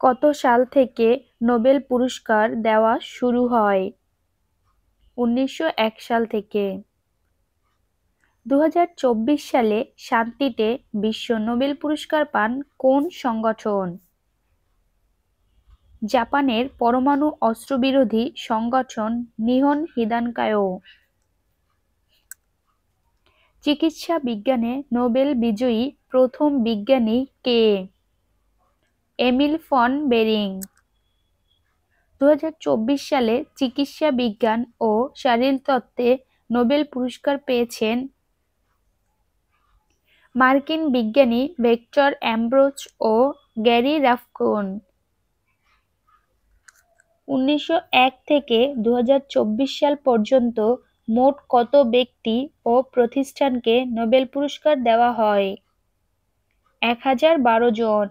কত সাল থেকে নোবেল পুরস্কার দেওয়া শুরু হয়? ১৯০১ সাল থেকে। ২০২৪ সালে শান্তিতে বিশ্ব নোবেল পুরস্কার পান কোন সংগঠন? জাপানের পরমাণু অস্ত্রবিরোধী সংগঠন নিহন হিদানকায়ো। চিকিৎসা বিজ্ঞানে নোবেল বিজয়ী প্রথম বিজ্ঞানী কে? Emil von Behring. ২০২৪ সালে চিকিৎসা বিজ্ঞান ও শারীরতত্ত্বে নোবেল পুরস্কার পেয়েছেন মার্কিন বিজ্ঞানী ভিক্টর অ্যামব্রোজ ও গ্যারি রাফকুন। ১৯০১ থেকে ২০২৪ সাল পর্যন্ত মোট কত ব্যক্তি ও প্রতিষ্ঠানকে নোবেল পুরস্কার দেওয়া হয়? ১,০১২ জন।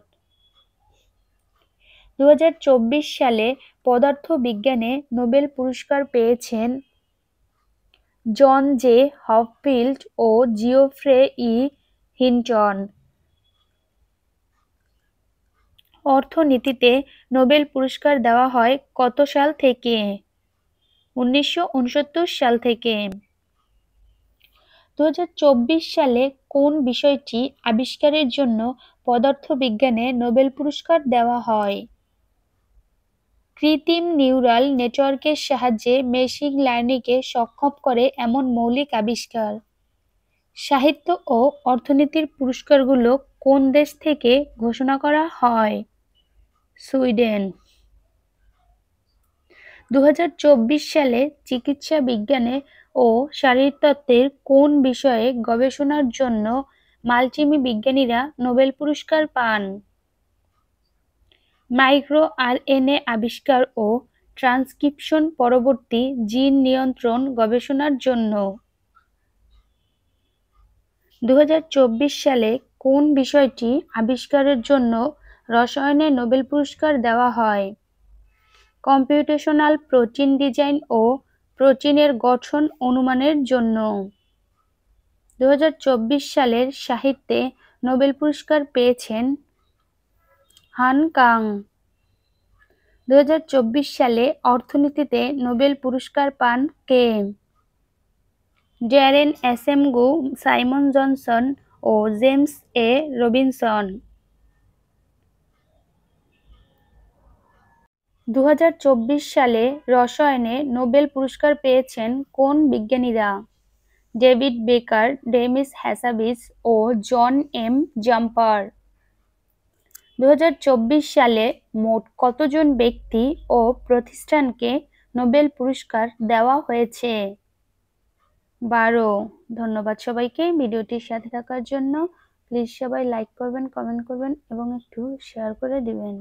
২০২৪ সালে পদার্থবিজ্ঞানে নোবেল পুরস্কার পেয়েছেন জন জে হপফিল্ড ও জিওফ্রে ই হিন্টন। অর্থনীতিতে নোবেল পুরস্কার দেওয়া হয় কত সাল থেকে? ১৯৬৯ সাল থেকে। ২০২৪ সালে কোন বিষয়টি আবিষ্কারের জন্য পদার্থবিজ্ঞানে নোবেল পুরস্কার দেওয়া হয়? কৃত্রিম নিউরাল নেটওয়ার্কের সাহায্যে মেশিন লার্নিংকে সক্ষম করে এমন মৌলিক আবিষ্কার। সাহিত্য ও অর্থনীতির পুরস্কারগুলো কোন দেশ থেকে ঘোষণা করা হয়? সুইডেন। ২০২৪ সালে চিকিৎসা বিজ্ঞানে ও শারীরতত্ত্বের কোন বিষয়ে গবেষণার জন্য মালচিমি বিজ্ঞানীরা নোবেল পুরস্কার পান? মাইক্রো আরএনএ আবিষ্কার ও ট্রান্সক্রিপশন পরবর্তী জিন নিয়ন্ত্রণ গবেষণার জন্য। ২০২৪ সালে কোন বিষয়টি আবিষ্কারের জন্য রসায়নে নোবেল পুরস্কার দেওয়া হয়? কম্পিউটেশনাল প্রোটিন ডিজাইন ও প্রোটিনের গঠন অনুমানের জন্য। ২০২৪ সালের সাহিত্যে নোবেল পুরস্কার পেয়েছেন হান কাং। ২০২৪ সালে অর্থনীতিতে নোবেল পুরস্কার পান কে? ড্যারেন অ্যাসেমগু, সাইমন জনসন ও জেমস এ রবিনসন। ২০২৪ সালে রসায়নে নোবেল পুরস্কার পেয়েছেন কোন বিজ্ঞানীরা? ডেভিড বেকার, ডেমিস হ্যাসাবিস ও জন এম জাম্পার। ২০২৪ সালে মোট কতজন ব্যক্তি ও প্রতিষ্ঠানকে নোবেল পুরস্কার দেওয়া হয়েছে? ১২। ধন্যবাদ সবাইকে ভিডিওটির সাথে থাকার জন্য। প্লিজ সবাই লাইক করবেন, কমেন্ট করবেন এবং একটু শেয়ার করে দিবেন।